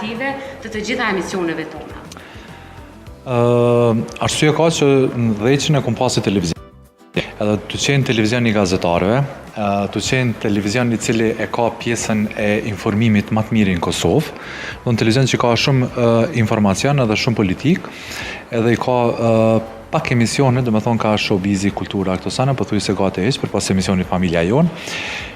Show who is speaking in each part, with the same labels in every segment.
Speaker 1: informative të gjitha emisioneve tona?
Speaker 2: Arsye ka që në dheqin e kom pasi televizion. Edhe të qenë televizion i gazetarëve, të qenë televizion i cili e ka pjesën e informimit më të mirë në Kosovë, në televizion që ka shumë informacion edhe shumë politik, edhe i ka pak emisione, dhe me thonë ka showbizi, kultura, këto sana, për thuj se gati heq, për pas emisioni Familja Jonë,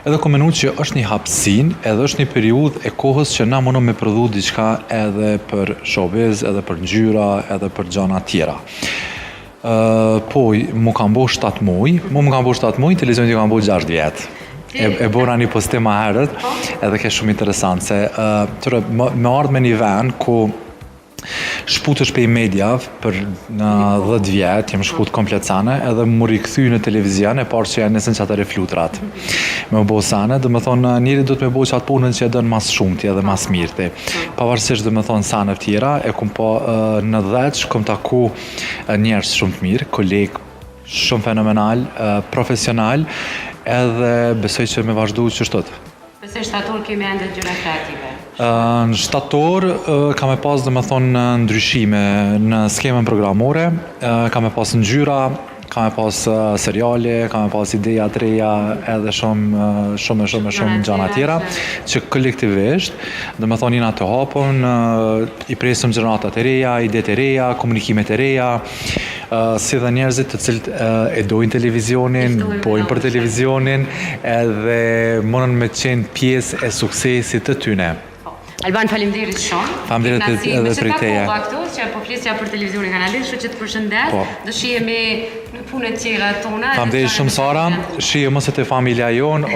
Speaker 2: edhe kom menu që është një hapsin, edhe është një periudhë e kohës që na mundom me prodhu diçka edhe për showbiz, edhe për ngjyra, edhe për gjana tjera. Po, mu kam bo 7 muj, televizionit i kam bo 6 vjetë. E bora një postim ma herët, edhe ke shumë interesant, se me ardhë me një ven, ku shputësh pe i mediav për në 10 vjetë, jem shput komplet sane, edhe mu rikëthy në televizion, e parë që janë nësën që atëre flutrat. Me bo sane, dhe me thonë, njëri do të me bo që atë punën që e dënë mas shumëti edhe mas mirëti. Pavarësisht dhe me thonë sane tjera, e kum po në dheq, kum taku njerës shumë të mirë, kolegë shumë fenomenal, profesional, edhe besoj që me vazhdu që shtët.
Speaker 1: Besoj shtator kemi ende gjëra kreative.
Speaker 2: Në shtator kam e pas dhe me thonë ndryshime në skemën programore, kam e pas ngjyra, kam e pas seriale, kam e pas ideja të reja edhe shumë gjana tjera që kolektivisht dhe me thonë jina të hapën, i presëm gjeneratat e reja, ide të reja, komunikimet e reja, si dhe njerëzit të cilët e dojnë televizionin, bojnë për televizionin edhe mënën me qenë pjesë e suksesit të tyne.
Speaker 1: Alban, faleminderit shumë.
Speaker 2: Faleminderit edhe për teja.
Speaker 1: Që po flisja për televizionin kanalisht, kështu që të përshëndet. Do shihemi në punët tjera tona.
Speaker 2: Faleminderit shumë Sara, shihemi së te Familja Jonë.